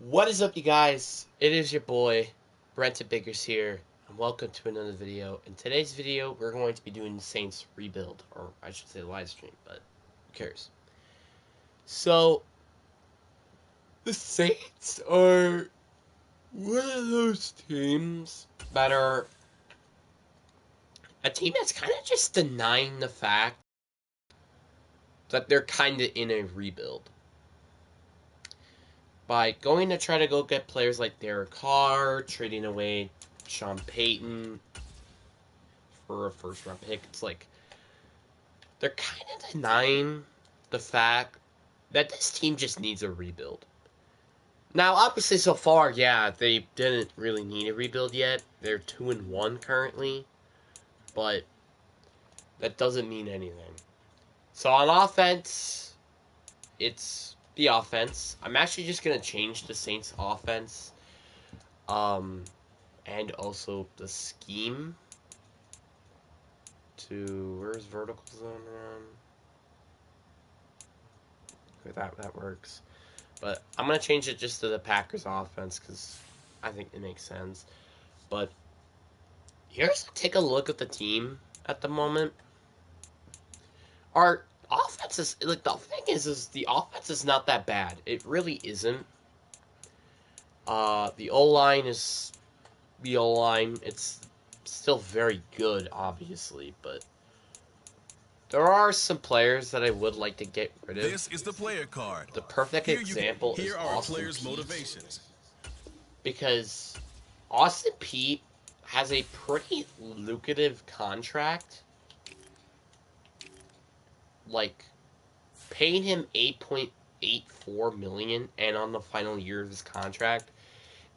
What is up, you guys? It is your boy, Brenton Biggers here, and welcome to another video. In today's video, we're going to be doing the Saints rebuild, or I should say live stream, but who cares? So, the Saints are one of those teams that are a team that's kind of just denying the fact that they're kind of in a rebuild. By going to try to go get players like Derek Carr, trading away Sean Payton for a first round pick, it's like they're kind of denying the fact that this team just needs a rebuild. Now, obviously, so far, yeah, they didn't really need a rebuild yet. They're 2-1 currently, but that doesn't mean anything. So on offense, it's the offense. I'm actually just gonna change the Saints' offense, and also the scheme to where's vertical zone run. Okay, that works. But I'm going to change it just to the Packers offense because I think it makes sense. But here's take a look at the team at the moment. Our offense is, like, the thing is the offense is not that bad. It really isn't. The O-line is the O-line. It's still very good, obviously, but there are some players that I would like to get rid of. This is the player card. The perfect example is Here are Austin players' Peete. motivations. Because Austin Peete has a pretty lucrative contract. Like, paying him $8.84 million and on the final year of his contract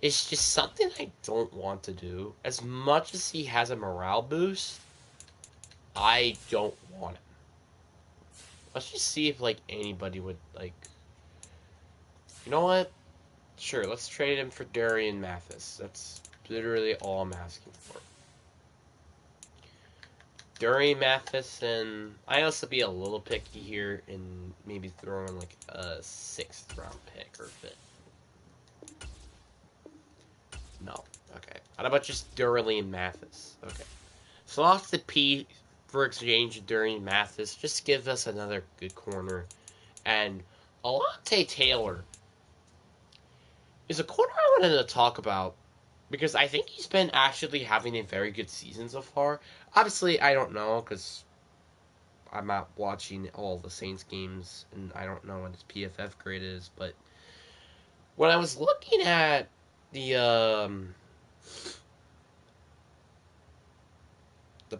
is just something I don't want to do. As much as he has a morale boost, I don't want it. Let's just see if, like, anybody would, like... You know what? Sure, let's trade him for Darian Mathis. That's literally all I'm asking for. Darian Mathis, and I also be a little picky here and maybe throw in like a 6th round pick or 5th. No. Okay. How about just Darian Mathis? Okay. So off the P for exchange of Darian Mathis. Just give us another good corner. And Alontae Taylor is a corner I wanted to talk about because I think he's been actually having a very good season so far. Obviously, I don't know because I'm not watching all the Saints games and I don't know what his PFF grade is. But when I was looking at the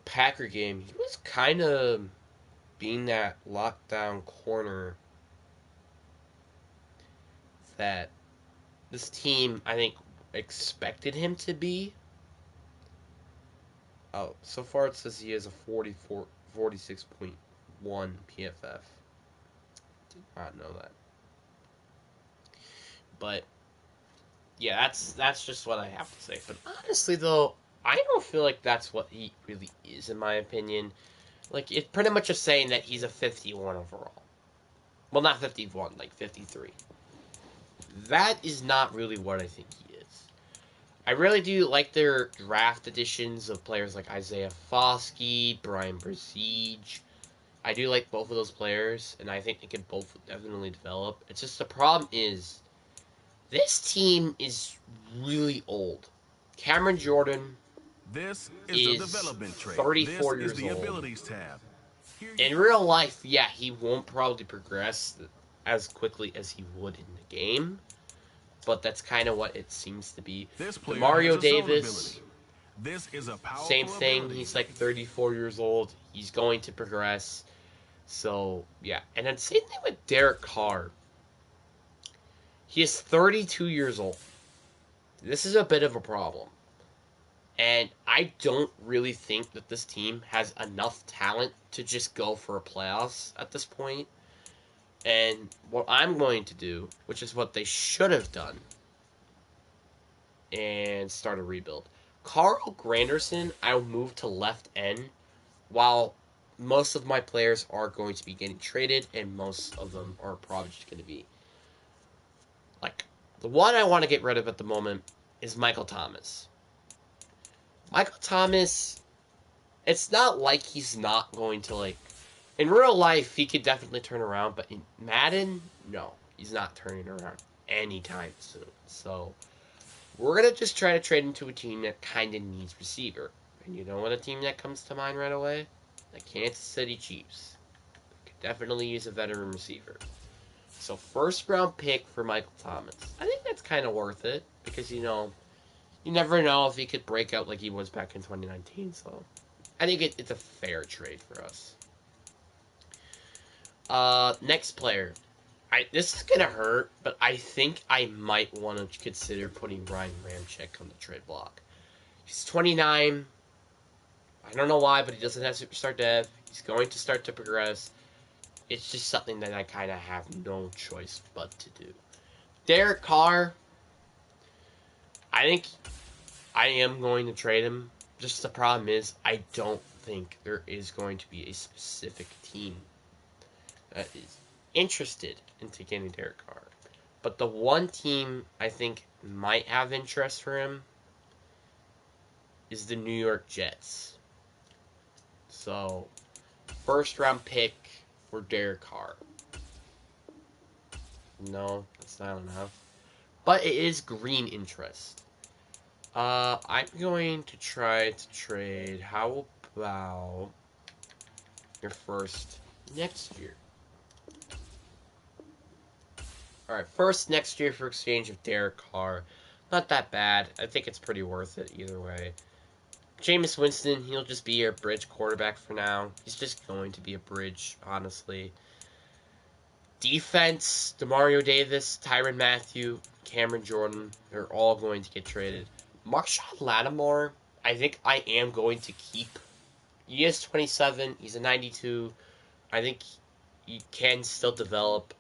Packer game, he was kind of being that lockdown corner that this team, I think, expected him to be. Oh, so far it says he has a 46.1 PFF. Did not know that. But yeah, that's just what I have to say. But honestly, though, I don't feel like that's what he really is, in my opinion. Like, it's pretty much just saying that he's a 51 overall. Well, not 51, like 53. That is not really what I think he is. I really do like their draft additions of players like Isaiah Foskey, Brian Brzege. I do like both of those players, and I think they can both definitely develop. It's just the problem is this team is really old. Cameron Jordan This is the is development trait. 34 This is years the old. abilities tab. In real life, yeah, he won't probably progress as quickly as he would in the game, but that's kind of what it seems to be. This player Mario has a zone Davis, ability. This is a powerful same thing. ability. He's like 34 years old. He's going to progress. So, yeah. And then same thing with Derek Carr. He is 32 years old. This is a bit of a problem. And I don't really think that this team has enough talent to just go for a playoffs at this point. And what I'm going to do, which is what they should have done, and start a rebuild. Carl Granderson, I'll move to left end, while most of my players are going to be getting traded, and most of them are probably just going to be like The one I want to get rid of at the moment is Michael Thomas. Michael Thomas, it's not like he's not going to, like... In real life, he could definitely turn around, but in Madden, no. He's not turning around anytime soon. So, we're going to just try to trade him to a team that kind of needs receiver. And you know what a team that comes to mind right away? The Kansas City Chiefs. Could definitely use a veteran receiver. So, first round pick for Michael Thomas. I think that's kind of worth it. Because, you know, you never know if he could break out like he was back in 2019. So, I think it's a fair trade for us. Next player. This is gonna hurt, but I think I might want to consider putting Ryan Ramczyk on the trade block. He's 29. I don't know why, but he doesn't have superstar dev. He's going to start to progress. It's just something that I kind of have no choice but to do. Derek Carr. I think I am going to trade him. Just the problem is, I don't think there is going to be a specific team that is interested into getting Derek Carr. But the one team I think might have interest for him is the New York Jets. So, first round pick for Derek Carr. No, that's not enough. But it is green interest. I'm going to try to trade. How about your first next year? Alright, first next year for exchange of Derek Carr. Not that bad. I think it's pretty worth it either way. Jameis Winston, he'll just be your bridge quarterback for now. He's just going to be a bridge, honestly. Defense, Demario Davis, Tyrann Mathieu, Cameron Jordan, they're all going to get traded. Marshawn Lattimore, I think I am going to keep. He is 27. He's a 92. I think he can still develop.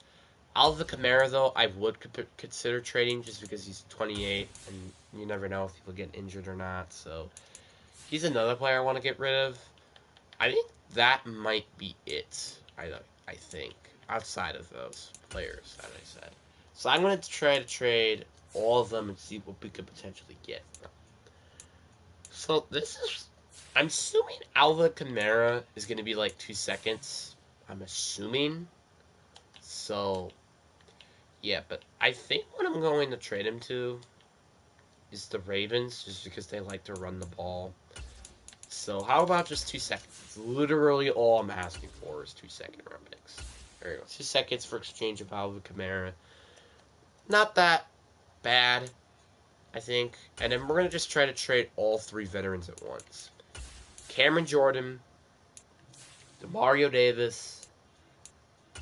Alvin Kamara, though, I would consider trading just because he's 28, and you never know if he'll get injured or not. So he's another player I want to get rid of. I think that might be it. I think outside of those players that I said. So I'm going to try to trade all of them and see what we could potentially get. So this is, I'm assuming Alvin Kamara is going to be like 2 seconds. I'm assuming. So yeah, but I think what I'm going to trade him to is the Ravens, just because they like to run the ball. So how about just 2 seconds? It's literally all I'm asking for is 2 second round picks. There you go. 2 seconds for exchange of Alvin Kamara. Not that bad, I think. And then we're going to just try to trade all 3 veterans at once. Cameron Jordan, Demario Davis,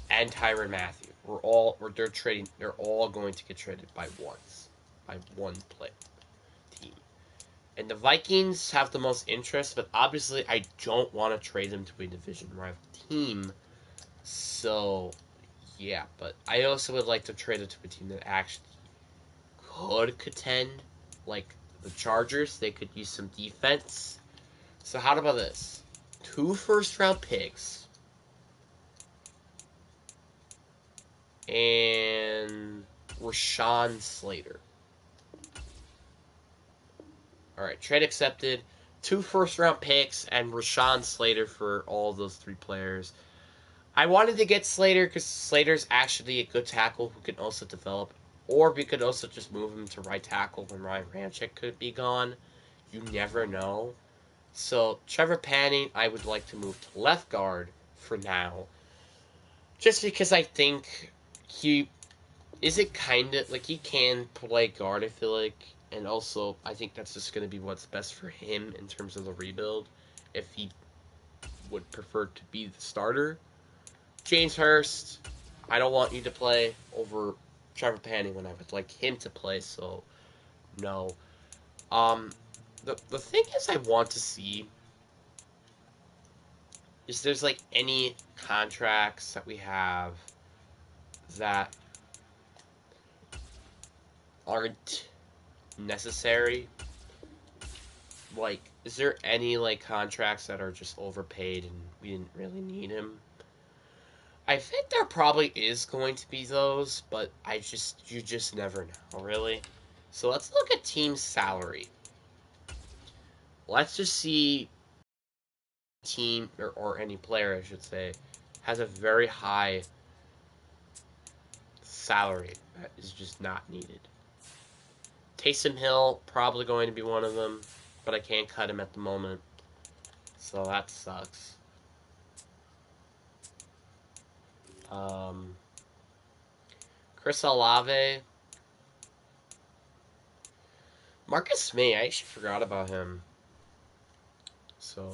and Tyrann Mathieu. They're all going to get traded by one player team. And the Vikings have the most interest, but obviously I don't want to trade them to a division rival team. So yeah, but I also would like to trade it to a team that actually could contend, like the Chargers. They could use some defense. So how about this? 2 first-round picks and Rashawn Slater. Alright, trade accepted. 2 first-round picks and Rashawn Slater for all those 3 players. I wanted to get Slater because Slater's actually a good tackle who can also develop. Or we could also just move him to right tackle when Ryan Ramczyk could be gone. You never know. So, Trevor Panning, I would like to move to left guard for now. Just because I think he he can play guard, I feel like. And also, I think that's just going to be what's best for him in terms of the rebuild. If he would prefer to be the starter. James Hurst, I don't want you to play over Trevor Panning when I would like him to play, so no. The thing is I want to see is there's like any contracts that we have that aren't necessary. Like, is there any like contracts that are just overpaid and we didn't really need him? I think there probably is going to be those, but you just never know, really. So let's look at team salary. Let's just see team or any player, I should say, has a very high salary that is just not needed. Taysom Hill probably going to be one of them, but I can't cut him at the moment, so that sucks. Um, Chris Olave, Marcus May. I actually forgot about him. So,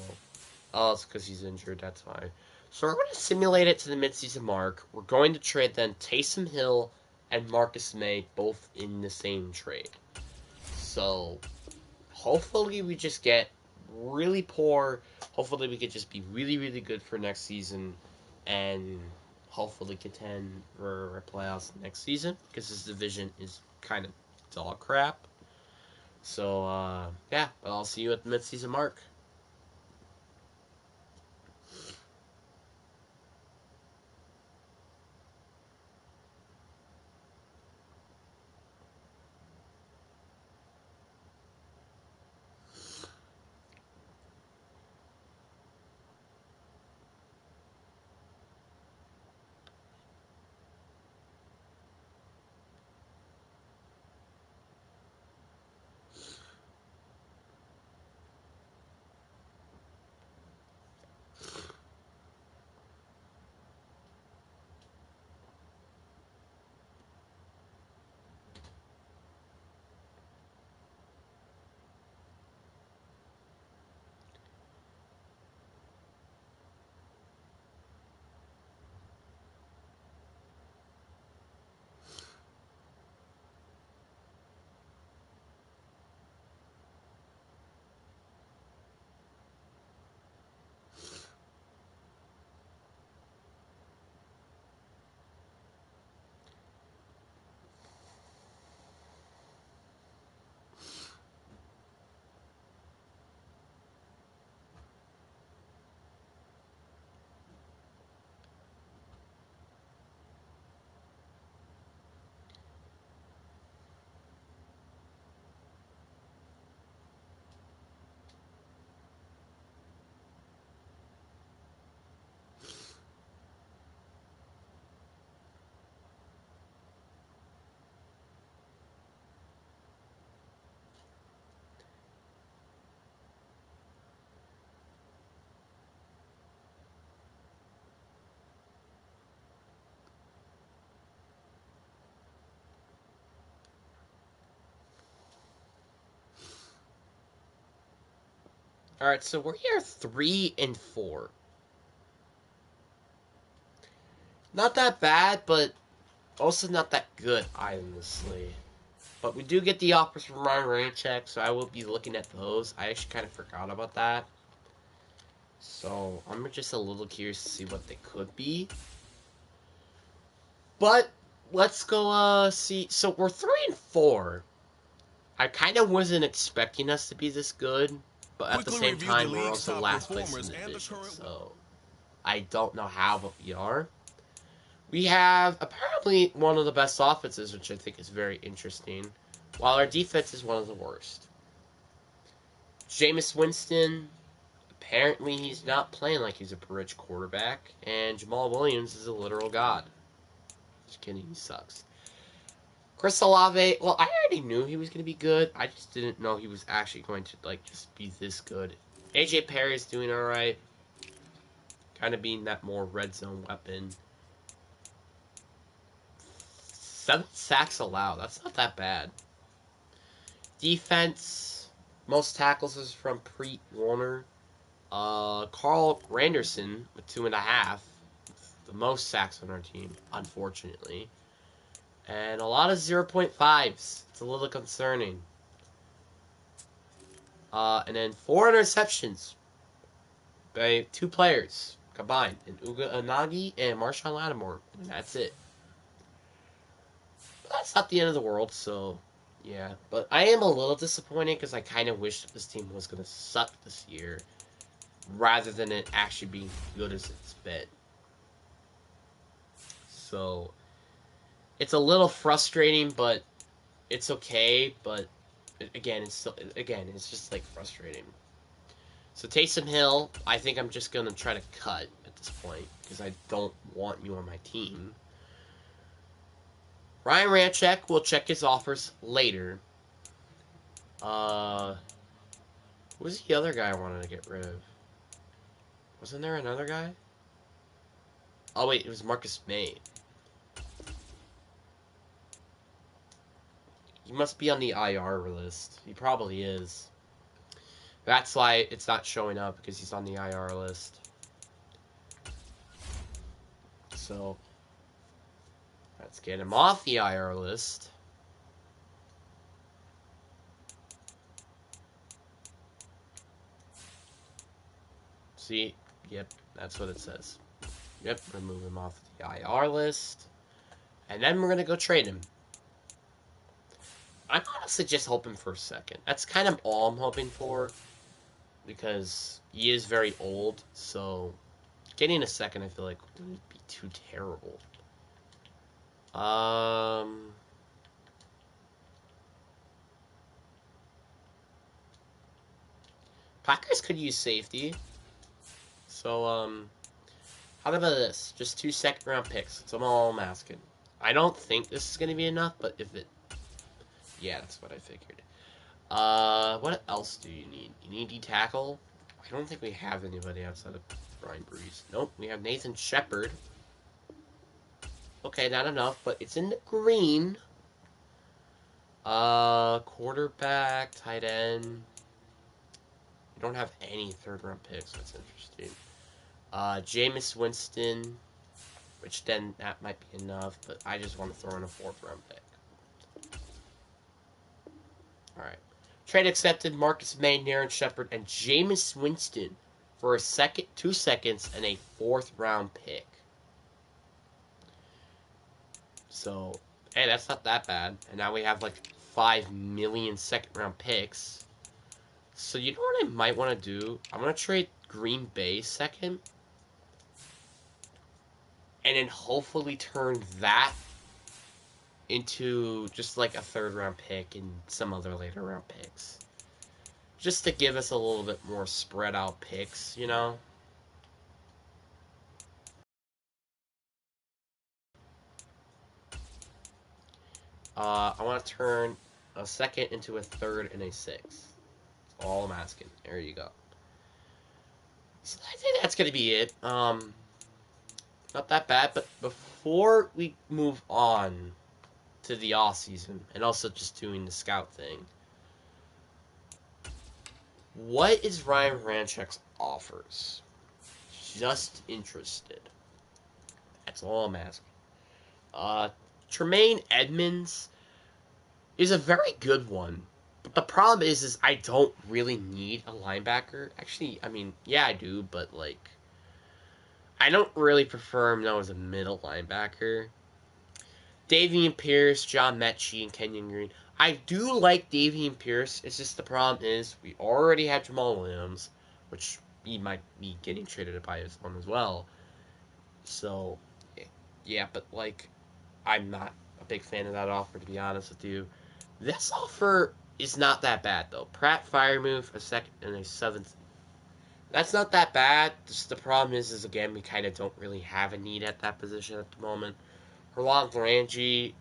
oh, it's because he's injured. That's fine. So we're going to simulate it to the midseason mark. We're going to trade then Taysom Hill and Marcus May both in the same trade. So hopefully we just get really poor. Hopefully we could just be really, really good for next season, and hopefully contend for playoffs next season because this division is kind of dog crap. So yeah, but I'll see you at the midseason mark. All right, so we're here 3-4. Not that bad, but also not that good, honestly. But we do get the offers from Ryan Ramczyk, so I will be looking at those. I actually kind of forgot about that. So I'm just a little curious to see what they could be. But let's go see. So we're 3-4. I kind of wasn't expecting us to be this good, but at the same time we're also last place in the division. So I don't know how, but we are. We have apparently one of the best offenses, which I think is very interesting, while our defense is one of the worst. Jameis Winston, apparently he's not playing like he's a rich quarterback, and Jamal Williams is a literal god. Just kidding, he sucks. Chris Olave, well, I already knew he was going to be good. I just didn't know he was actually going to, just be this good. AJ Perry's doing alright. Kind of being that more red zone weapon. 7 sacks allowed. That's not that bad. Defense, most tackles is from Preet Warner. Carl Granderson with 2.5. The most sacks on our team, unfortunately. And a lot of 0.5s. It's a little concerning. And then 4 interceptions by 2 players combined. And Uga Anagi and Marshawn Lattimore. And that's it. But that's not the end of the world, so yeah. But I am a little disappointed because I kind of wish that this team was going to suck this year rather than it actually being good as it's been. So it's a little frustrating, but it's okay. But again, it's just like frustrating. So Taysom Hill, I think I'm just gonna try to cut at this point because I don't want you on my team. Ryan Ramczyk will check his offers later. Who's the other guy I wanted to get rid of? Wasn't there another guy? Oh wait, it was Marcus May. He must be on the IR list. He probably is. That's why it's not showing up, because he's on the IR list. So, let's get him off the IR list. See? Yep, that's what it says. Yep, remove him off the IR list. And then we're going to go trade him. I'm honestly just hoping for a second. That's kind of all I'm hoping for. Because he is very old, so getting a second I feel like wouldn't be too terrible. Packers could use safety. So, how about this? Just 2 second-round picks. That's all I'm asking. I don't think this is going to be enough, but if it... Yeah, that's what I figured. What else do you need? You need D-tackle? I don't think we have anybody outside of Brian Breeze. Nope, we have Nathan Shepard. Okay, not enough, but it's in the green. Quarterback, tight end. We don't have any third-round picks. That's interesting. Jameis Winston, which then that might be enough, but I just want to throw in a 4th-round pick. Alright. Trade accepted. Marcus May, Nathan Shepard, and Jameis Winston for a 2 seconds and a 4th-round pick. So, hey, that's not that bad. And now we have like 5 million second-round picks. So you know what I might want to do? I'm going to trade Green Bay second. And then hopefully turn that into just like a 3rd-round pick and some other later round picks. Just to give us a little bit more spread out picks, you know? I want to turn a 2nd into a 3rd and a 6th. That's all I'm asking. There you go. So I think that's going to be it. Not that bad, but before we move on to the off season and also just doing the scout thing, what is Ryan Ramczyk's offers? Just interested. That's all I'm asking. Tremaine Edmonds is a very good one. But the problem is I don't really need a linebacker. Actually, I mean, yeah, I do, but like, I don't really prefer him now as a middle linebacker. Davian Pierce, John Mechie, and Kenyon Green. I do like Davian Pierce. It's just the problem is we already have Jamal Williams, which he might be getting traded by his one as well. So, yeah, but like, I'm not a big fan of that offer, to be honest with you. This offer is not that bad, though. Pratt Firemouth, a 2nd and a 7th. That's not that bad. Just the problem is again, we kind of don't really have a need at that position at the moment. Herlan Frangi,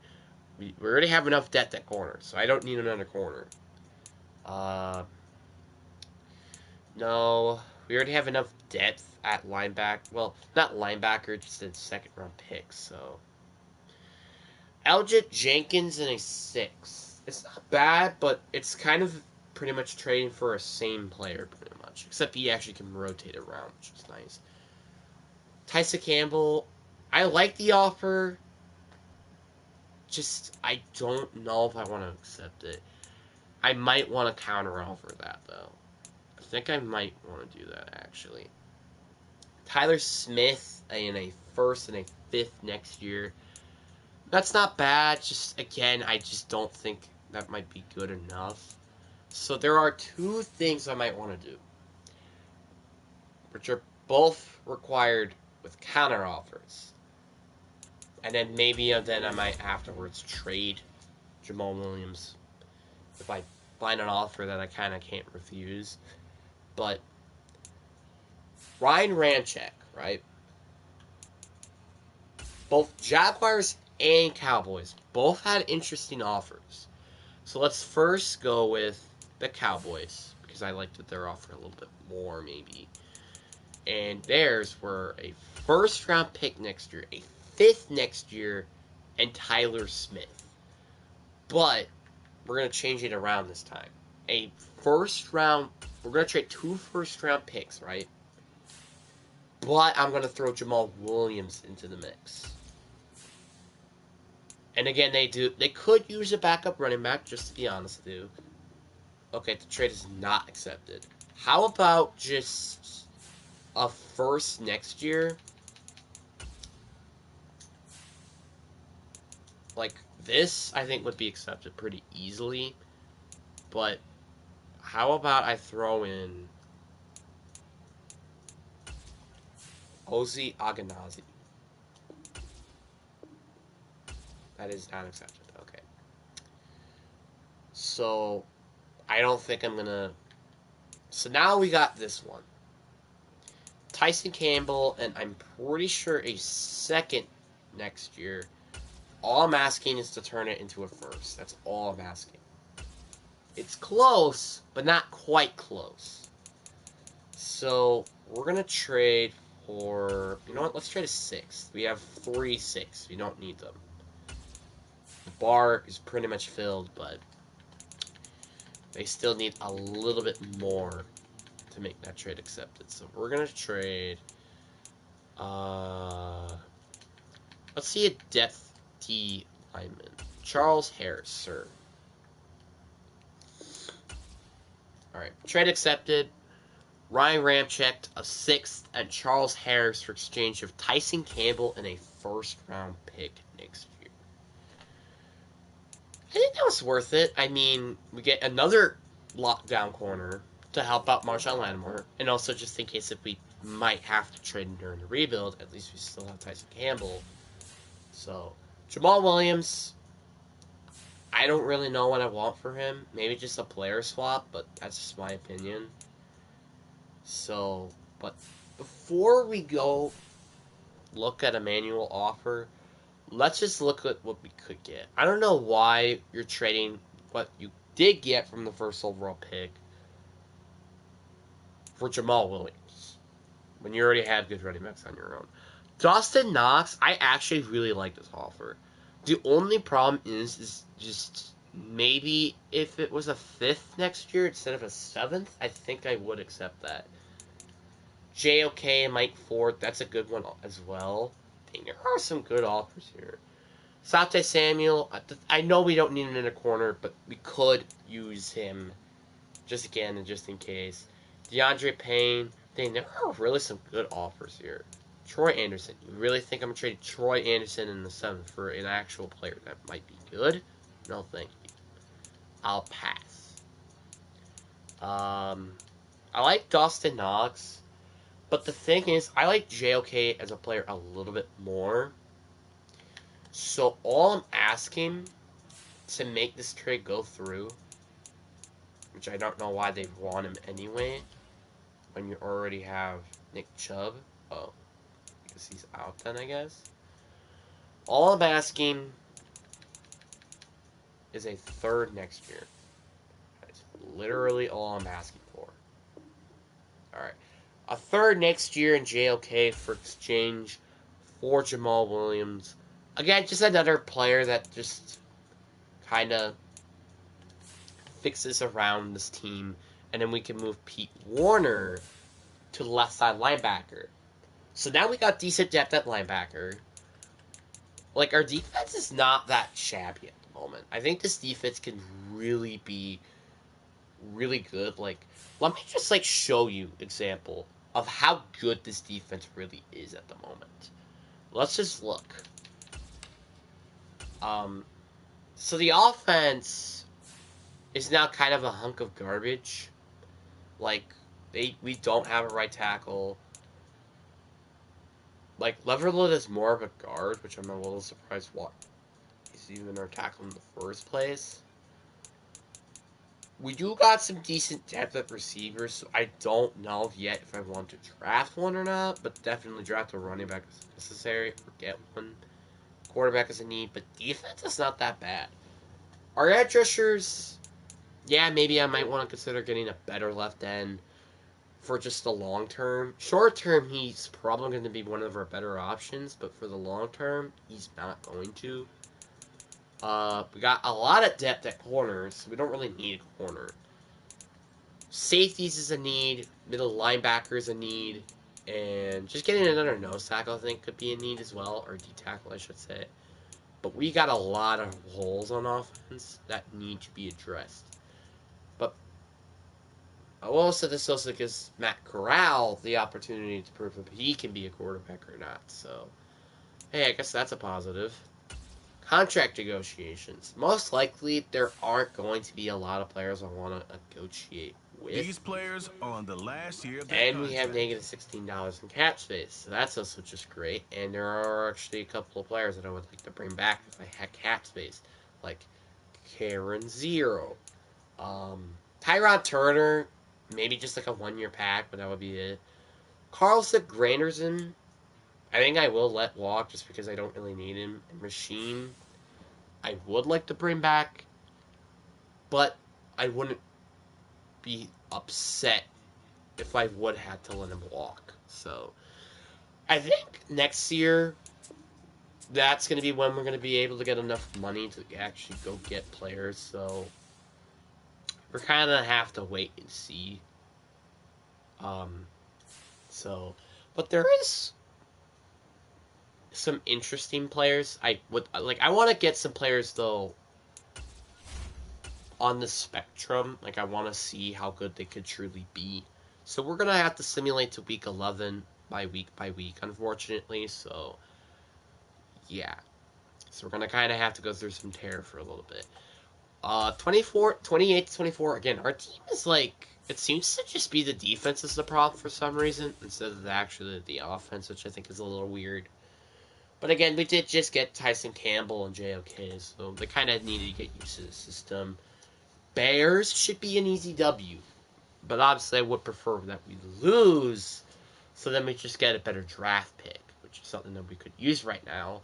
we already have enough depth at corner, so I don't need another corner. No, we already have enough depth at linebacker. Well, not linebacker, just in 2nd-round picks, so. Elgin Jenkins in a 6th. It's not bad, but it's kind of pretty much trading for a same player, pretty much. Except he actually can rotate around, which is nice. Tyson Campbell, I like the offer. Just, I don't know if I want to accept it. I might want to counter-offer that, though. I think I might want to do that, actually. Tyler Smith in a 1st and a 5th next year. That's not bad. Just, again, I just don't think that might be good enough. So there are 2 things I might want to do, which are both required with counter offers. And then maybe then I might afterwards trade Jamal Williams if I find an offer that I kind of can't refuse. But Ryan Ramczyk, right? Both Jaguars and Cowboys both had interesting offers. So let's first go with the Cowboys because I liked that their offer a little bit more maybe. And theirs were a first round pick next year, a fifth next year, and Tyler Smith. But we're going to change it around this time. A first round, we're going to trade 2 first round picks, right? But I'm going to throw Jamal Williams into the mix. And again, they could use a backup running back, just to be honest with you. Okay, the trade is not accepted. How about just a first next year? Like, this, I think, would be accepted pretty easily. But how about I throw in Ozzy Aganazi? That is not accepted. Okay. So, I don't think I'm going to... So now we got this one. Tyson Campbell, and I'm pretty sure a second next year. All I'm asking is to turn it into a first. That's all I'm asking. It's close, but not quite close. So, we're going to trade for... You know what? Let's trade a sixth. We have 3 6. We don't need them. The bar is pretty much filled, but they still need a little bit more to make that trade accepted. So, we're going to trade... let's see a depth D lineman. Charles Harris, sir. Alright, trade accepted. Ryan Ramczyk, a sixth, and Charles Harris for exchange of Tyson Campbell and a first-round pick next year. I think that was worth it. I mean, we get another lockdown corner to help out Marshawn Lattimore, and also just in case if we might have to trade him during the rebuild, at least we still have Tyson Campbell. So, Jamal Williams, I don't really know what I want for him. Maybe just a player swap, but that's just my opinion. So, but before we go look at a manual offer, let's just look at what we could get. I don't know why you're trading what you did get from the first overall pick for Jamal Williams when you already have good running backs on your own. Dawson Knox, I actually really like this offer. The only problem is just maybe if it was a 5th next year instead of a 7th, I think I would accept that. JOK and Mike Ford, that's a good one as well. Dang, there are some good offers here. Sante Samuel, I know we don't need him in a corner, but we could use him just again and just in case. DeAndre Payne, dang, there are really some good offers here. Troy Anderson, you really think I'm going to trade Troy Anderson in the 7th for an actual player that might be good? No, thank you. I'll pass. I like Dawson Knox. But the thing is, I like JOK as a player a little bit more. So all I'm asking to make this trade go through, which I don't know why they want him anyway, when you already have Nick Chubb. Oh, because he's out then, I guess. All I'm asking is a 3rd next year. That's literally all I'm asking for. Alright. A 3rd next year in JOK for exchange for Jamal Williams. Again, just another player that just kind of fixes around this team. And then we can move Pete Warner to the left side linebacker. So now we got decent depth at linebacker. Like, our defense is not that shabby at the moment. I think this defense can really be really good. Like, let me just, like, show you example of how good this defense really is at the moment. Let's just look. So the offense is now kind of a hunk of garbage. Like, we don't have a right tackle. like Leverlid is more of a guard, which I'm a little surprised why he's even our tackle in the first place. We do got some decent depth at receivers, so I don't know yet if I want to draft one or not, but definitely draft a running back if necessary or get one. Quarterback is a need, but defense is not that bad. Our edge rushers, yeah, maybe I might want to consider getting a better left end for just the long term. Short term, he's probably going to be one of our better options, but for the long term, he's not going to. We got a lot of depth at corners, so we don't really need a corner. Safeties is a need. Middle linebacker is a need. And just getting another nose tackle, I think, could be a need as well. Or D tackle, I should say. But we got a lot of holes on offense that need to be addressed. But I will say this also gives Matt Corral the opportunity to prove if he can be a quarterback or not. So, hey, I guess that's a positive. Contract negotiations. Most likely, there aren't going to be a lot of players I want to negotiate with. These players are on the last year of their And we have contract. negative $16 in cap space, so that's also just great. And there are actually a couple of players that I would like to bring back if I had cap space, like Karen Zero, Tyrod Turner, maybe just like a 1 year pack, but that would be it. Carlson Granderson, I think I will let walk just because I don't really need him. And Machine, I would like to bring back, but I wouldn't be upset if I would have to let him walk. So I think next year that's going to be when we're going to be able to get enough money to actually go get players. So we're kind of have to wait and see. Um, so, but there is some interesting players. I would like. I want to get some players though on the spectrum. Like I want to see how good they could truly be. So we're gonna have to simulate to week 11 by week, unfortunately. So yeah. So we're gonna kind of have to go through some tear for a little bit. 28 to 24. Again, our team is like it seems to just be the defense is the problem for some reason instead of actually the offense, which I think is a little weird. But again, we did just get Tyson Campbell and JOK, so they kind of needed to get used to the system. Bears should be an easy W, but obviously I would prefer that we lose, so then we just get a better draft pick, which is something that we could use right now,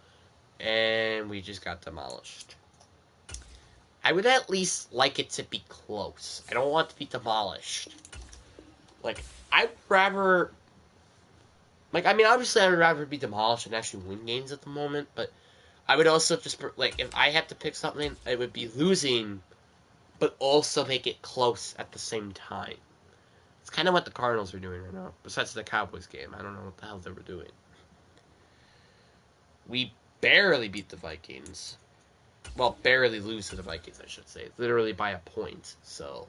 and we just got demolished. I would at least like it to be close. I don't want it to be demolished. Like, I'd rather... Like, I mean, obviously I would rather be demolished and actually win games at the moment, but I would also just... Like, if I had to pick something, it would be losing, but also make it close at the same time. It's kind of what the Cardinals are doing right now. Besides the Cowboys game. I don't know what the hell they were doing. We barely beat the Vikings. Well, barely lose to the Vikings, I should say. Literally by a point, so...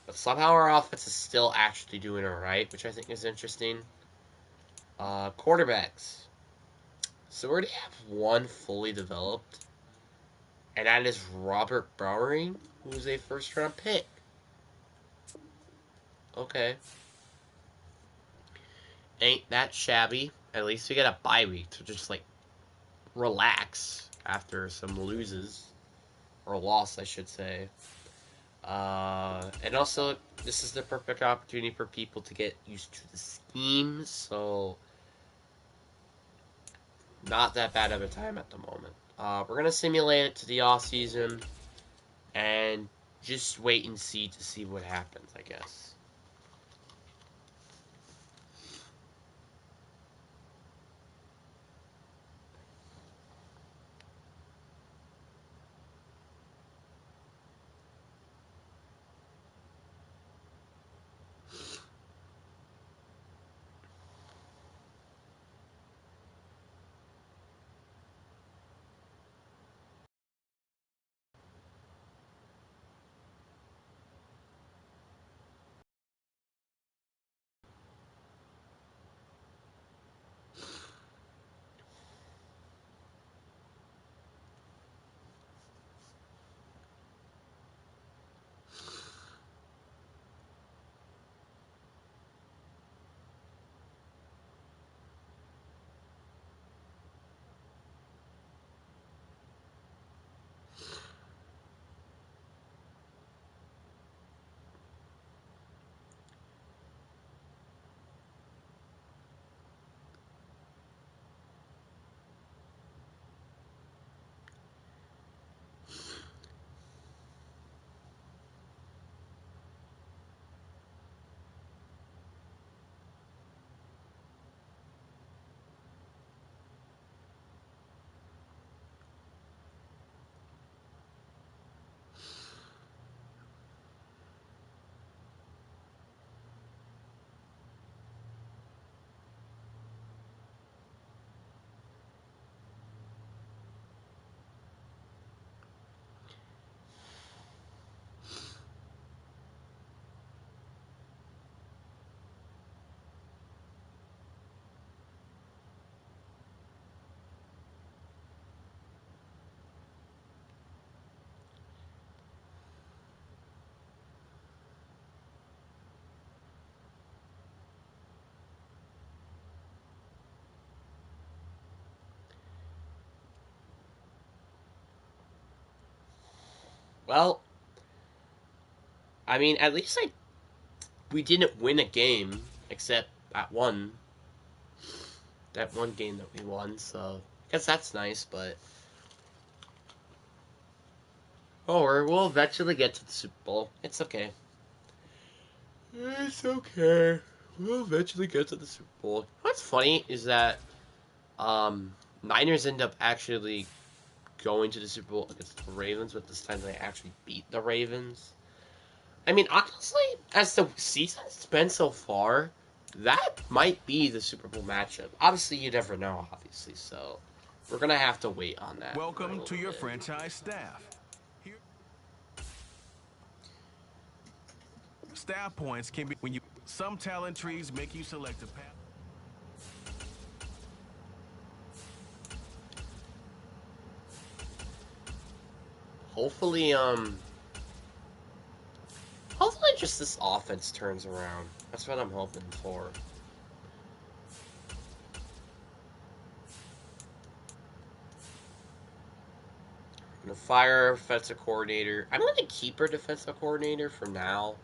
But somehow our offense is still actually doing alright, which I think is interesting. Quarterbacks. So we already have one fully developed, and that is Robert Bowering, who's a first round pick. Okay. Ain't that shabby. At least we get a bye week to just, like, relax after some loses. Or loss, I should say. And also, this is the perfect opportunity for people to get used to the schemes, so not that bad of a time at the moment. We're going to simulate it to the off season and just wait and see to see what happens, I guess. Well, I mean, at least we didn't win a game, except that one game that we won, so I guess that's nice, but we'll eventually get to the Super Bowl. It's okay. It's okay. We'll eventually get to the Super Bowl. What's funny is that Niners end up actually going to the Super Bowl against the Ravens, but this time they actually beat the Ravens. I mean, honestly, as the season's been so far, that might be the Super Bowl matchup. Obviously, you never know, obviously, so we're going to have to wait on that for a Welcome little to your bit. franchise staff. Here, staff points can be when you. Some talent trees make you select a path. Hopefully, just this offense turns around. That's what I'm hoping for. I'm going to fire our defensive coordinator. I'm going to keep our defensive coordinator for now.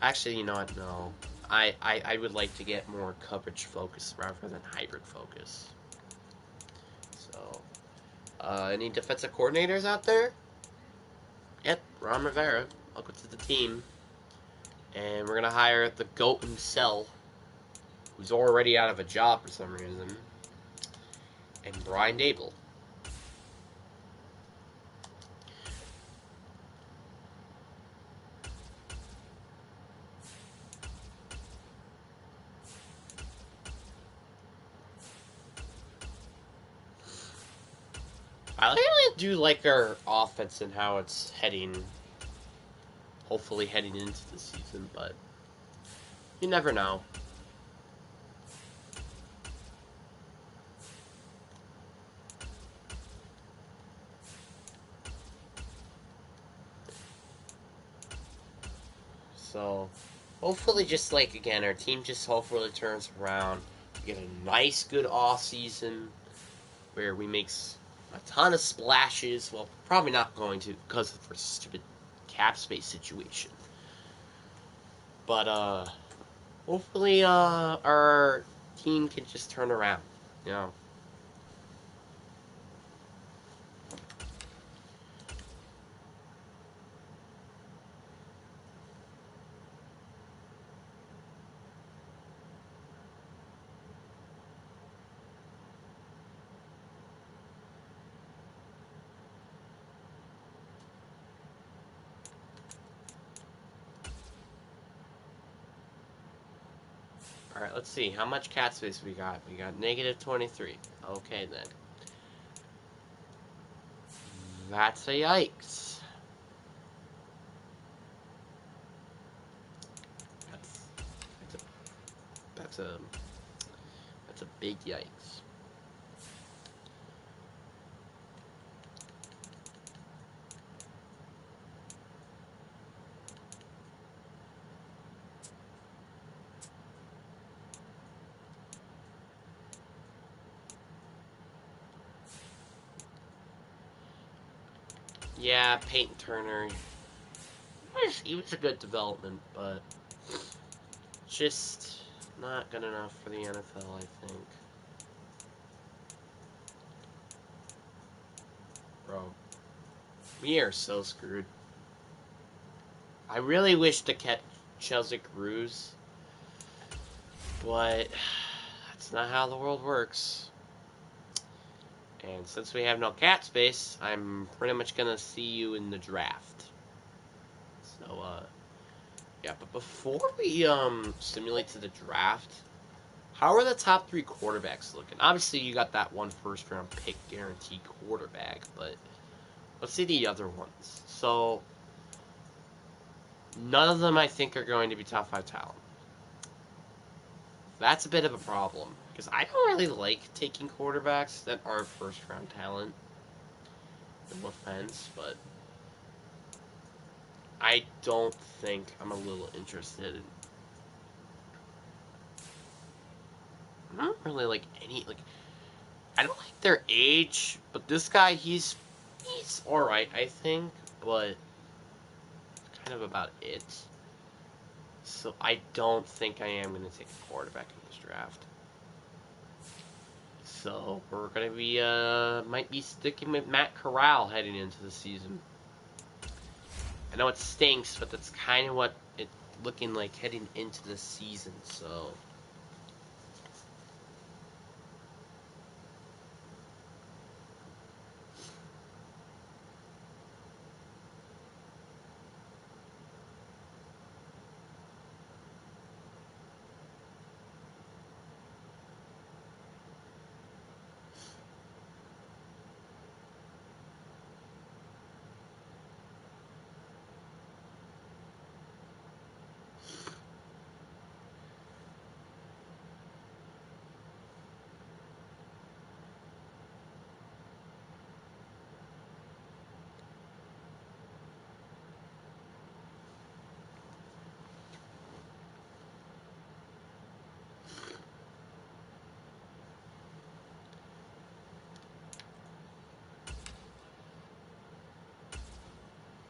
Actually, you know what? No. I would like to get more coverage focus rather than hybrid focus. So, any defensive coordinators out there? Yep, Ron Rivera. Welcome to the team. And we're going to hire the GOAT himself, who's already out of a job for some reason, and Brian Dable. I really do like our offense and how it's heading. Hopefully heading into the season, but you never know. So, hopefully, just like again, our team just hopefully turns around. We get a nice, good off season where we make a ton of splashes. Well, probably not going to because of our stupid cap space situation. But hopefully, our team can just turn around. You know. Alright, let's see. How much cat space we got? We got negative 23. Okay, then. That's a yikes. That's that's a that's a big yikes. Yeah, Peyton Turner. He was a good development, but just not good enough for the NFL, I think. Bro, we are so screwed. I really wish to catch Chelsea Cruz, but that's not how the world works. And since we have no cat space, I'm pretty much gonna see you in the draft. So, yeah, but before we simulate to the draft, how are the top 3 quarterbacks looking? Obviously, you got that one first round pick guaranteed quarterback, but let's see the other ones. So, none of them I think are going to be top 5 talent. That's a bit of a problem because I don't really like taking quarterbacks that aren't first round talent. No offense, but I don't think I'm a little interested in. I don't really like any like. I don't like their age, but this guy he's all right, I think. but kind of about it. So I don't think I am going to take a quarterback in this draft. So we're going to be, might be sticking with Matt Corral heading into the season. I know it stinks, but that's kind of what it's looking like heading into the season, so...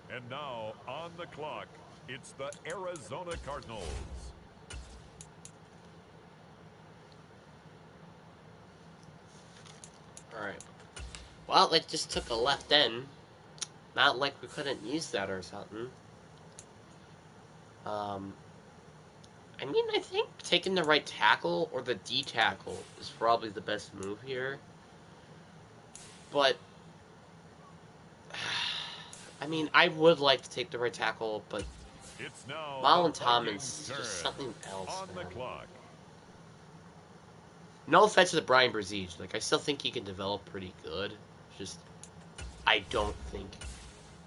And now, on the clock, it's the Arizona Cardinals. Alright. Well, it just took a left end. Not like we couldn't use that or something. I mean, I think taking the right tackle or the D tackle is probably the best move here. But, I mean, I would like to take the right tackle, but It's now Marlon the Thomas is Vikings' just turn. something else, On the man. clock. No offense to Brian Brzee. Like, I still think he can develop pretty good. Just, I don't think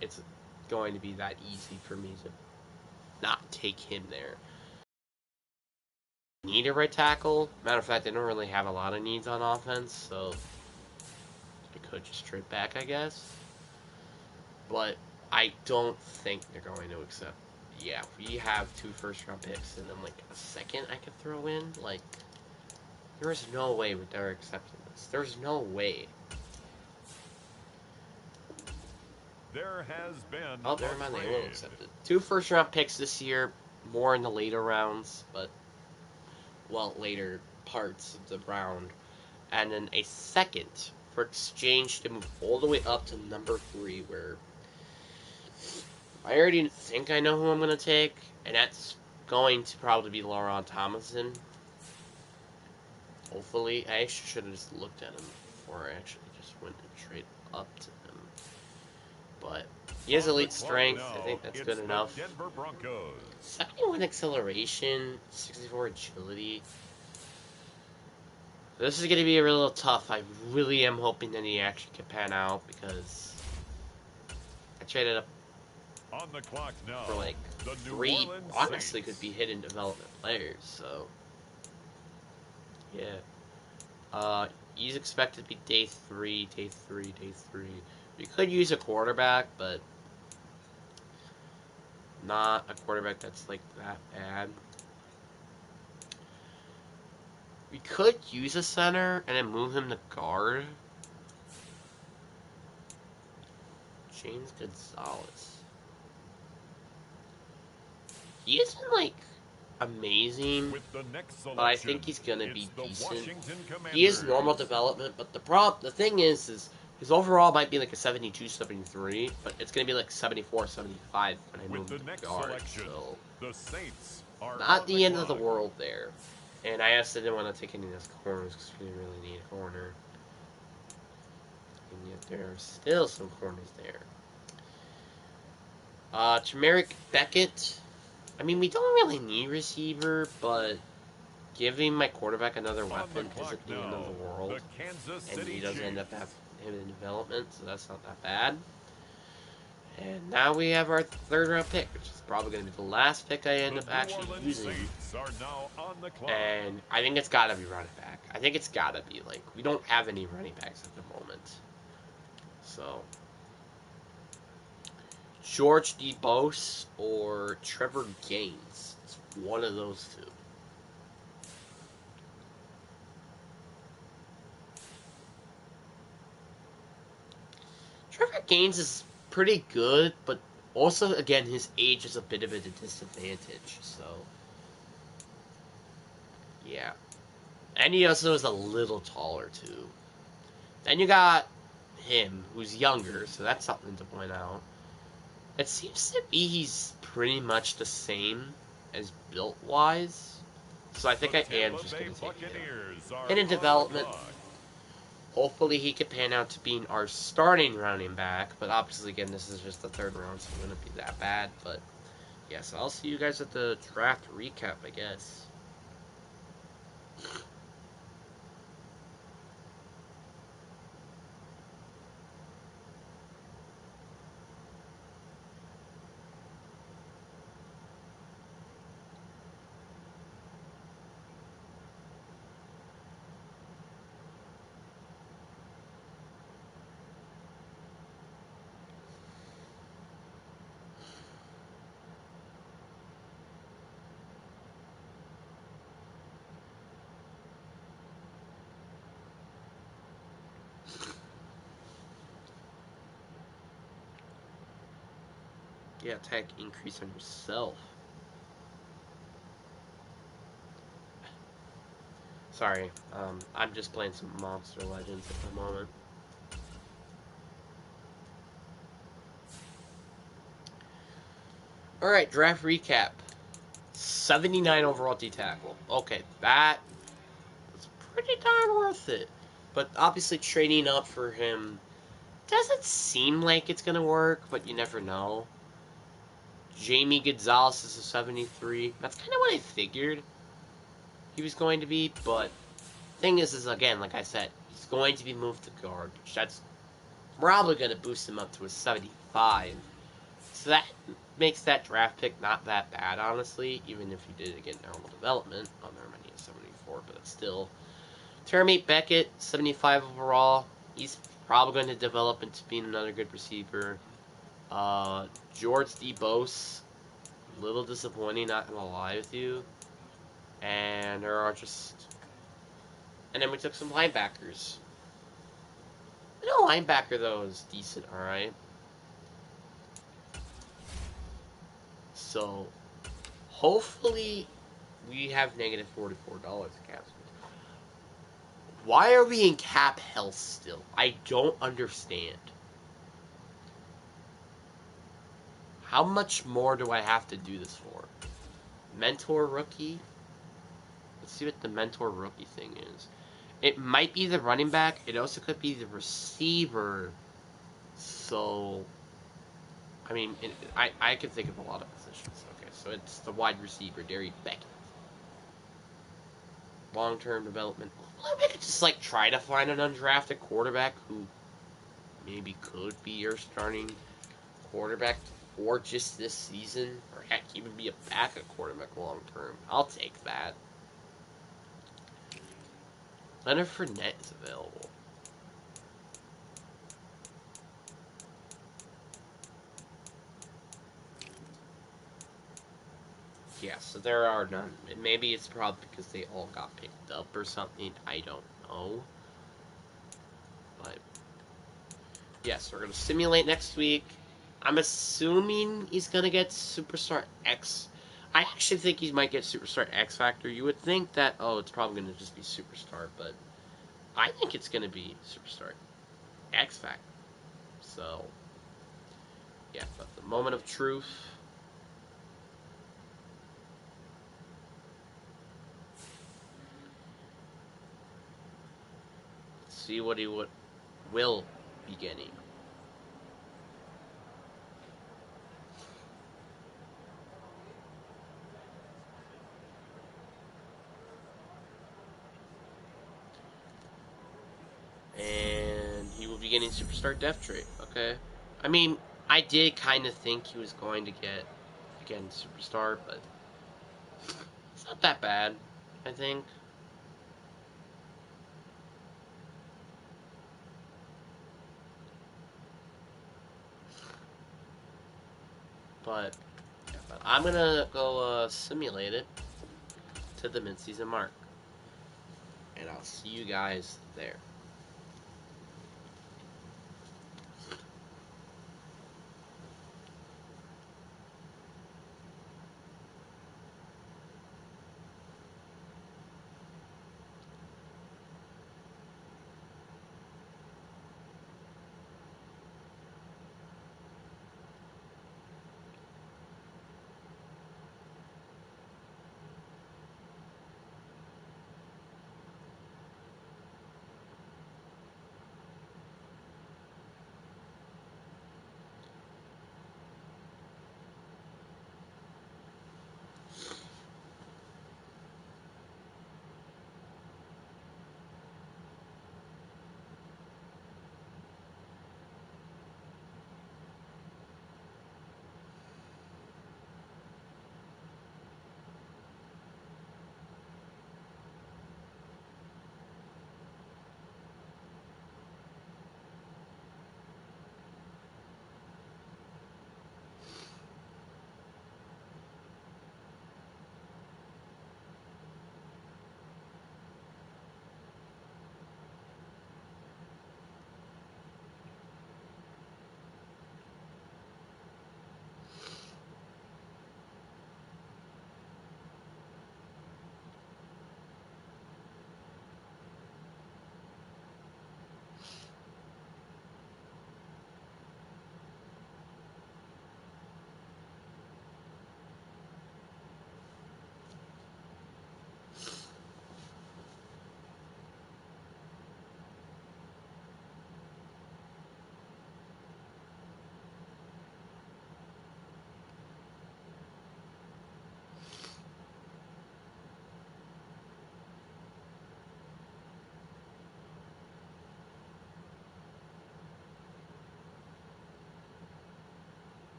it's going to be that easy for me to not take him there. Need a right tackle. Matter of fact, they don't really have a lot of needs on offense, so I could just trade back, I guess. But I don't think they're going to accept. Yeah, we have 2 first-round picks and then like a second I could throw in. Like, there is no way they're accepting this. There's no way. There has been Oh, never mind, they will trade. accept it. 2 first-round picks this year, more in the later rounds, but well, later parts of the round, and then a second for exchange to move all the way up to number 3, where I already think I know who I'm going to take, and that's going to probably be Laurent Thomason. Hopefully. I actually should have just looked at him before I actually just went and trade up to him. But he has elite strength. I think that's good enough. Denver Broncos. 71 acceleration, 64 agility. This is going to be a little tough. I really am hoping that he actually can pan out because I traded up On the clock now, for like the 3 honestly could be hidden development players. So yeah, he's expected to be day 3. We could use a quarterback, but not a quarterback that's like that bad. We could use a center and then move him to guard. James Gonzalez. He isn't like amazing, but I think he's gonna be decent. He is normal development, but the thing is his overall might be like a 72, 73, but it's gonna be like 74, 75 when I move him to guard. So the Saints are not the end of the world there. And I also didn't want to take any of those corners because we didn't really need a corner. And yet there are still some corners there. Turmeric Beckett. I mean, we don't really need receiver, but giving my quarterback another weapon isn't the end of the world. And he does end up having him in development, so that's not that bad. And now we have our 3rd round pick, which is probably going to be the last pick I end up actually using. And I think it's got to be running back. I think it's got to be. Like, we don't have any running backs at the moment. So, George DeBose or Trevor Gaines. It's one of those 2. Trevor Gaines is pretty good, but also, again, his age is a bit of a disadvantage, so... Yeah. And he also is a little taller, too. Then you got him, who's younger, so that's something to point out. It seems to be he's pretty much the same as built-wise. So I think I am just going to take him. And in development, hopefully he could pan out to being our starting running back. But obviously, again, this is just the third round, so it wouldn't be that bad. But, yeah, so I'll see you guys at the draft recap, I guess. Yeah, attack increase on yourself. Sorry, I'm just playing some Monster Legends at the moment. Alright, draft recap. 79 overall D-tackle. Okay, that was pretty darn worth it. But obviously trading up for him doesn't seem like it's going to work, but you never know. Jamie Gonzalez is a 73. That's kind of what I figured he was going to be, but thing is again, like I said, he's going to be moved to guard, which that's probably going to boost him up to a 75. So that makes that draft pick not that bad, honestly, even if he did get normal development. Oh, never mind, he has 74, but it's still. Termate Beckett, 75 overall. He's probably going to develop into being another good receiver. George D. Bose, a little disappointing, not going to lie with you. And there are just... And then we took some linebackers. No linebacker, though, is decent, alright? So, hopefully, we have negative $44 cap space. Why are we in cap hell still? I don't understand. How much more do I have to do this for? Mentor rookie? Let's see what the mentor rookie thing is. It might be the running back. It also could be the receiver. So, I mean, I can think of a lot of positions. Okay, so it's the wide receiver, Derry Beckett. Long-term development. Well, we could just, like, try to find an undrafted quarterback who maybe could be your starting quarterback for just this season, or heck, even be a backup quarterback long-term. I'll take that. Leonard Fournette is available. Yeah, so there are none. Maybe it's probably because they all got picked up or something. I don't know. But, yes, we're going to simulate next week. I'm assuming he's going to get Superstar X. I actually think he might get Superstar X Factor. You would think that, oh, it's probably going to just be Superstar, but I think it's going to be Superstar X Factor. So, yeah, but the moment of truth. See what he will be getting. And he will be getting Superstar Death Trait. Okay. I mean, I did kind of think he was going to get, again, Superstar, but it's not that bad, I think. But, yeah, but I'm going to go simulate it to the mid-season mark. And I'll see you guys there.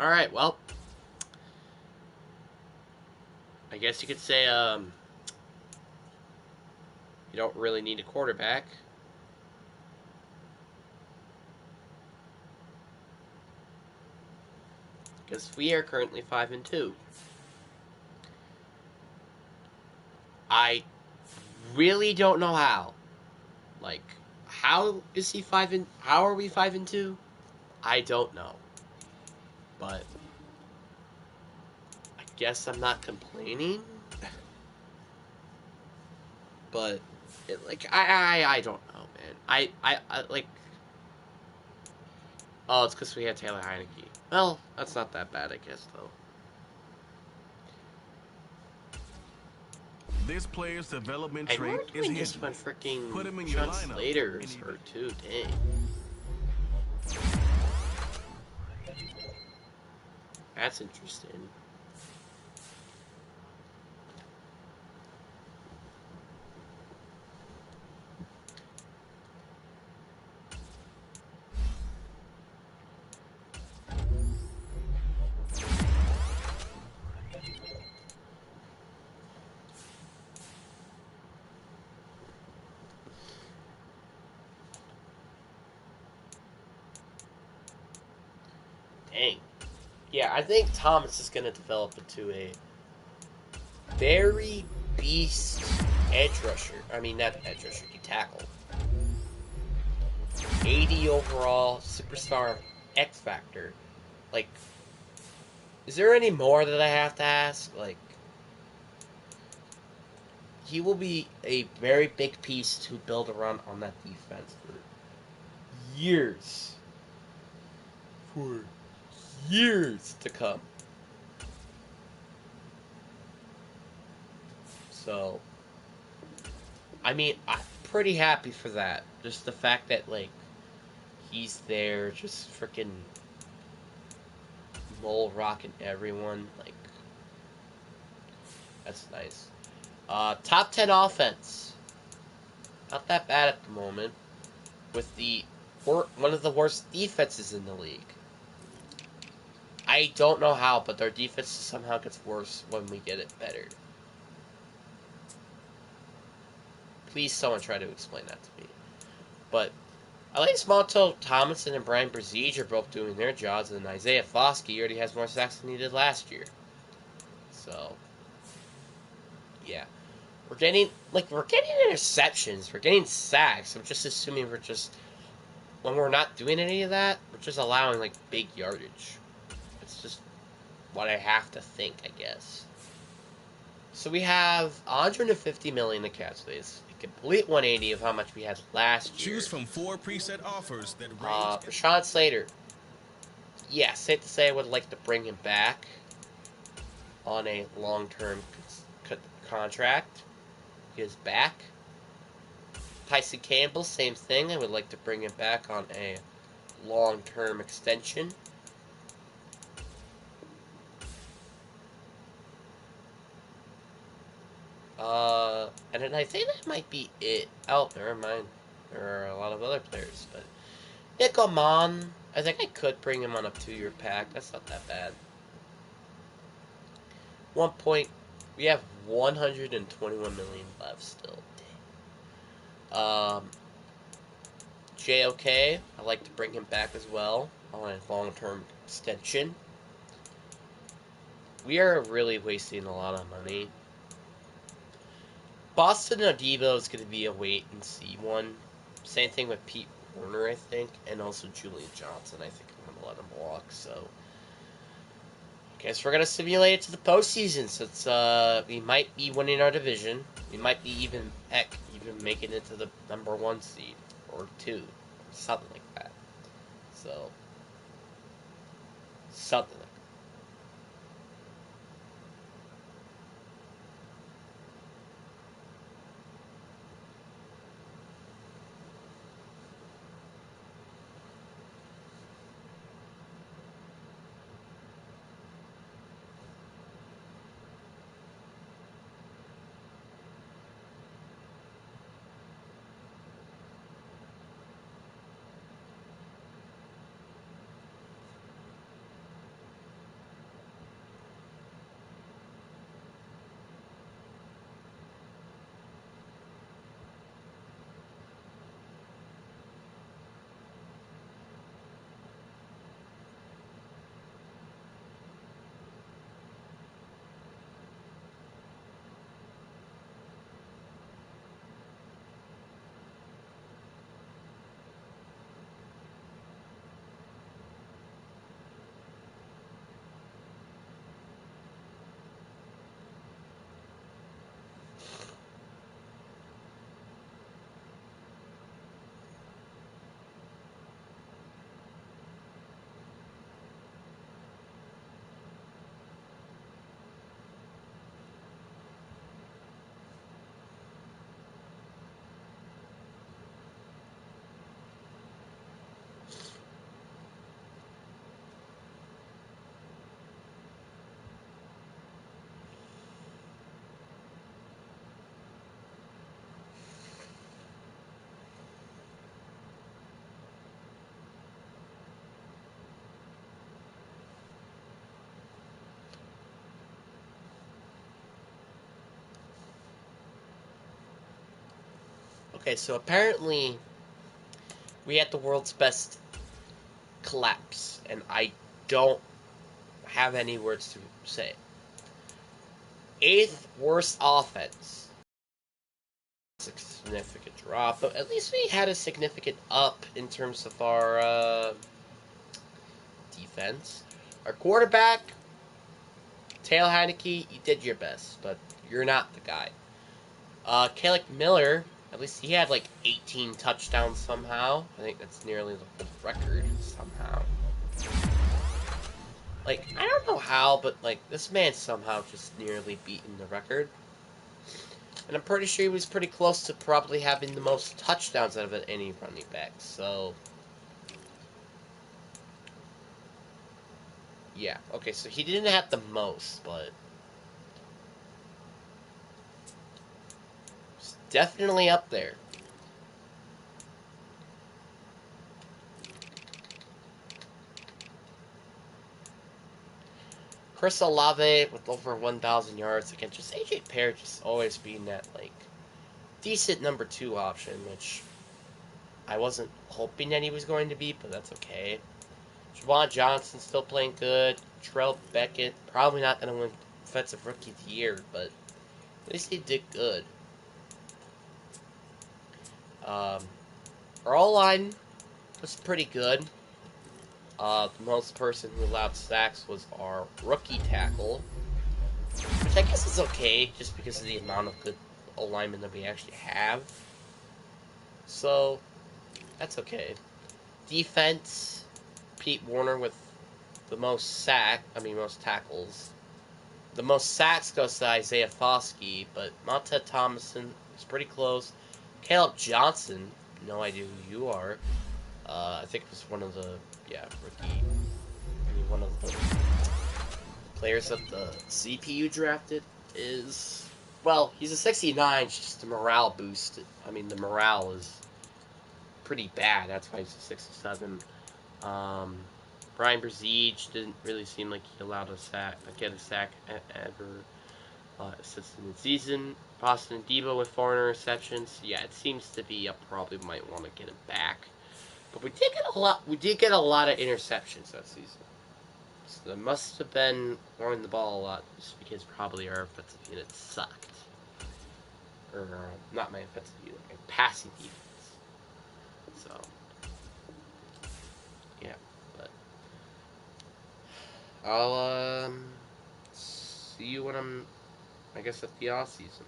Alright, well. I guess you could say, you don't really need a quarterback. Because we are currently 5-2. I really don't know how. Like, how is he 5 and how are we 5-2? I don't know. But I guess I'm not complaining. But I don't know, man. I like. Oh, it's because we had Taylor Heineke. Well, that's not that bad, I guess, though. This player's development And trait we're is doing this hidden. when freaking Put him in your Sean lineup. Slater is hurt too. Dang. That's interesting. Dang. Yeah, I think Thomas is going to develop into a very beast edge rusher. I mean, not edge rusher, tackle. 80 overall, superstar, X Factor. Like, is there any more that I have to ask? Like, he will be a very big piece to build around on that defense for years. For years to come. So, I mean, I'm pretty happy for that. Just the fact that, like, he's there, just freaking mole rocking everyone. Like, that's nice. Top 10 offense. Not that bad at the moment. With the one of the worst defenses in the league. I don't know how, but their defense somehow gets worse when we get it better. Please, someone try to explain that to me. But at least Montel Thomason and Brian Brzee are both doing their jobs, and Isaiah Foskey already has more sacks than he did last year. So, yeah. We're getting interceptions. We're getting sacks. I'm just assuming when we're not doing any of that, we're just allowing, like, big yardage. It's just what I have to think, I guess. So we have 150 million in cap space, a complete 180 of how much we had last year. Choose from 4 preset offers that range. Rashawn Slater. Yeah, safe to say I would like to bring him back on a long-term contract. He is back. Tyson Campbell, same thing. I would like to bring him back on a long-term extension. And then I think that might be it. Oh, never mind. There are a lot of other players, but Nick Amon, I think I could bring him on a 2-year pack. That's not that bad. We have 121 million left still. JOK, I'd like to bring him back as well on a long-term extension. We are really wasting a lot of money. Boston Odebo is going to be a wait-and-see one. Same thing with Pete Werner, I think, and also Julian Johnson. I think I'm going to let him walk, so guess we're going to simulate it to the postseason, since we might be winning our division. We might be even making it to the number 1 seed, or 2, something like that. So, something like that. Okay, so apparently we had the world's best collapse, and I don't have any words to say. 8th worst offense. It's a significant drop, but at least we had a significant up in terms of our defense. Our quarterback, Tail Heineke, you did your best, but you're not the guy. Caleb Miller, at least he had like 18 touchdowns somehow. I think that's nearly the whole record somehow. Like, I don't know how, but like this man somehow just nearly beaten the record. And I'm pretty sure he was pretty close to probably having the most touchdowns out of any running back. So, yeah. Okay, so he didn't have the most, but it's definitely up there. Chris Olave with over 1,000 yards again. Just AJ Perry just always being that, like, decent number 2 option, which I wasn't hoping that he was going to be, but that's okay. Javon Johnson still playing good. Trell Beckett, probably not going to win Offensive Rookie of the Year, but at least he did good. Our O-line was pretty good. The most person who allowed sacks was our rookie tackle, which I guess is okay, just because of the amount of good O-linemen that we actually have. So, that's okay. Defense, Pete Warner with the most tackles. The most sacks goes to Isaiah Foskey, but Montez Thomason is pretty close. Caleb Johnson, no idea who you are. I think it was one of the, one of the players that the CPU drafted is, well, he's a 69, just a morale boost. I mean, the morale is pretty bad. That's why he's a 67. Brian Brzee didn't really seem like he allowed get a sack ever assisted in the season. Boston Debo with 4 interceptions. Yeah, it seems to be a problem. Might want to get him back. But we did get a lot. We did get a lot of interceptions that season. So there must have been throwing the ball a lot, just because probably our offensive unit sucked. Or not my offensive unit, my passing defense. So yeah, but I'll see you when I guess at the off season.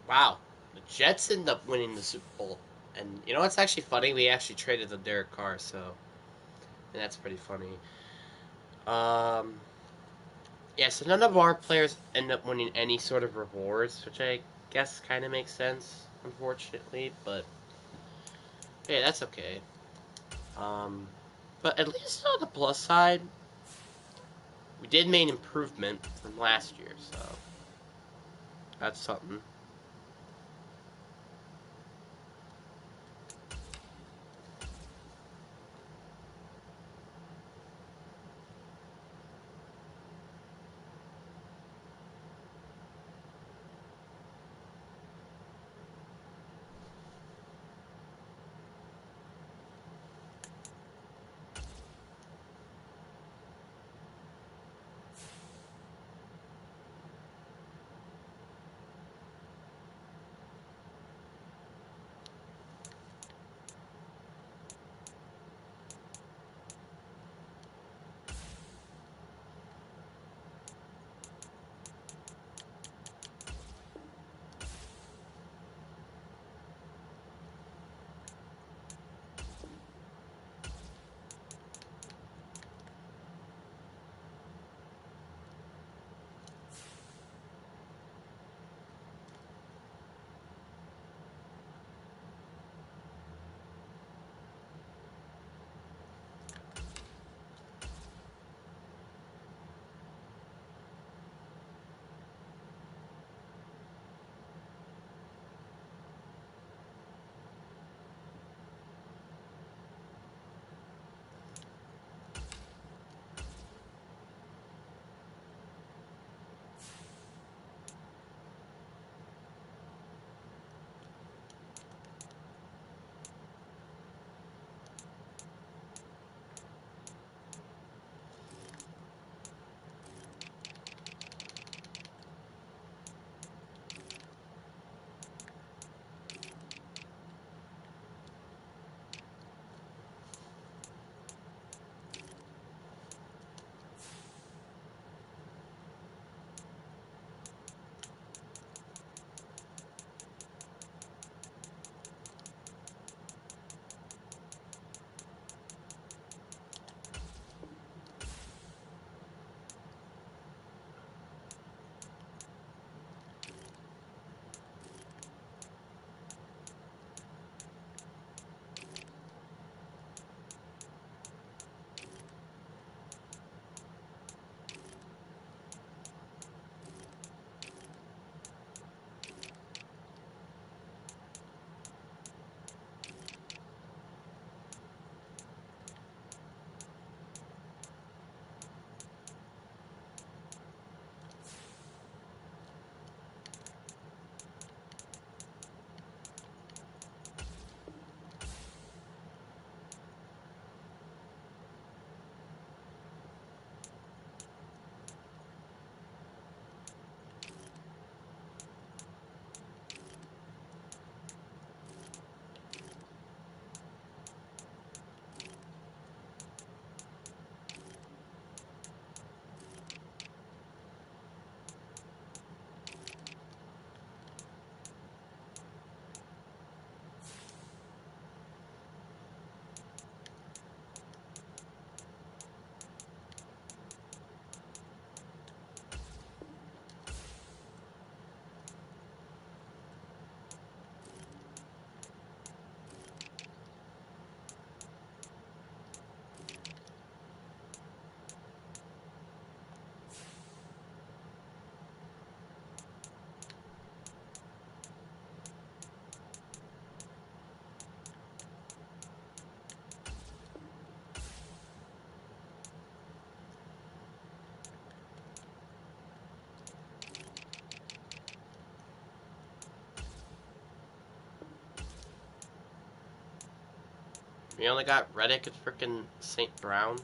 Wow, the Jets end up winning the Super Bowl, and you know what's actually funny? We actually traded the Derek Carr, so and that's pretty funny. Um, yeah, so none of our players end up winning any sort of rewards, which I guess kind of makes sense, unfortunately. But hey, that's okay. Um, but at least on the plus side, we did make improvement from last year, so that's something. We only got Reddick and frickin' St. Brown.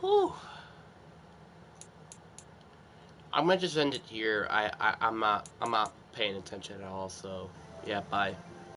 Whew. I'm gonna just end it here. I'm not paying attention at all. So yeah, bye.